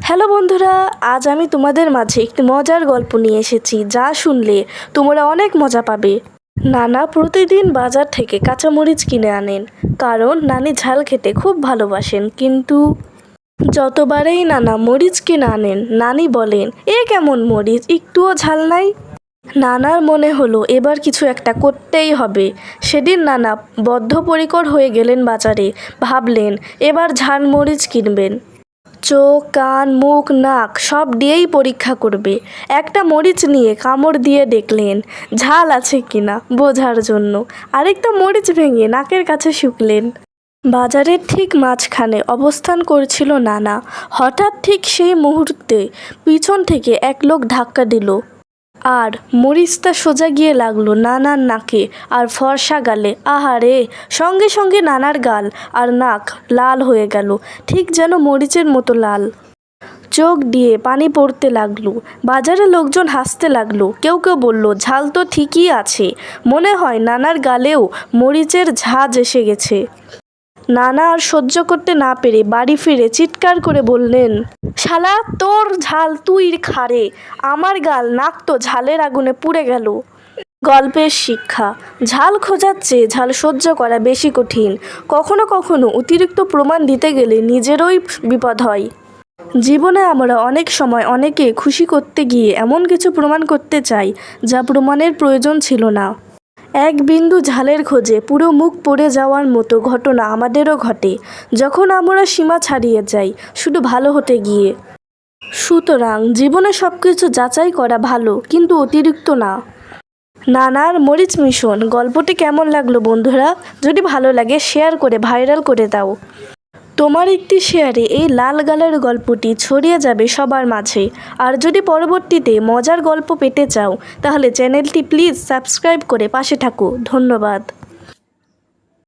Hello বন্ধুরা, আজ আমি তোমাদের মাঝে একটি মজার গল্প নিয়ে এসেছি, যা শুনলে তোমরা অনেক মজা পাবে। নানা প্রতিদিন বাজার থেকে কাঁচামরিচ কিনে আনেন, কারণ নানি ঝাল খেতে খুব ভালোবাসেন। কিন্তু যতবারেই নানা মরিচ কিনে আনেন, নানি বলেন, এ কেমন মরিচ, একটুও ঝাল নাই। নানার মনে হলো এবার কিছু একটা করতেই হবে। সেদিন নানা বদ্ধপরিকর হয়ে গেলেন বাজারে। ভাবলেন এবার ঝাল মরিচ কিনবেন। চোখ, কান, মুখ, নাক সব দিয়েই পরীক্ষা করবে। একটা মরিচ নিয়ে কামড় দিয়ে দেখলেন ঝাল আছে কিনা বোঝার জন্য। আরেকটা মরিচ ভেঙে নাকের কাছে শুকলেন। বাজারের ঠিক মাঝখানে অবস্থান করছিল নানা। হঠাৎ ঠিক সেই মুহূর্তে পিছন থেকে এক লোক ধাক্কা দিল, আর মরিচটা সোজা গিয়ে লাগলো নানার নাকে আর ফর্সা গালে। আহারে! সঙ্গে সঙ্গে নানার গাল আর নাক লাল হয়ে গেল, ঠিক যেন মরিচের মতো লাল। চোখ দিয়ে পানি পড়তে লাগলো। বাজারে লোকজন হাসতে লাগলো। কেউ কেউ বলল, ঝাল তো ঠিকই আছে, মনে হয় নানার গালেও মরিচের ঝাঁজ এসে গেছে। নানা আর সহ্য করতে না পেরে বাড়ি ফিরে চিৎকার করে বললেন, শালা, তোর ঝাল তুই খারে, আমার গাল নাক তো ঝালের আগুনে পুড়ে গেল। গল্পের শিক্ষা: ঝাল খোঁজার চেয়ে ঝাল সহ্য করা বেশি কঠিন। কখনো কখনো অতিরিক্ত প্রমাণ দিতে গেলে নিজেরই বিপদ হয়। জীবনে আমরা অনেক সময় অনেকে খুশি করতে গিয়ে এমন কিছু প্রমাণ করতে চাই যা প্রমাণের প্রয়োজন ছিল না। এক বিন্দু ঝালের খোঁজে পুরো মুখ পড়ে যাওয়ার মতো ঘটনা আমাদেরও ঘটে, যখন আমরা সীমা ছাড়িয়ে যাই শুধু ভালো হতে গিয়ে। সুতরাং জীবনে সব কিছু যাচাই করা ভালো, কিন্তু অতিরিক্ত না। নানার মরিচ মিশন গল্পটি কেমন লাগলো বন্ধুরা? যদি ভালো লাগে শেয়ার করে ভাইরাল করে দাও। তোমার একটি শেয়ারে এই লাল গালের গল্পটি ছড়িয়ে যাবে সবার মাঝে। আর যদি পরবর্তীতে মজার গল্প পেতে চাও, তাহলে চ্যানেলটি প্লিজ সাবস্ক্রাইব করে পাশে থাকো। ধন্যবাদ।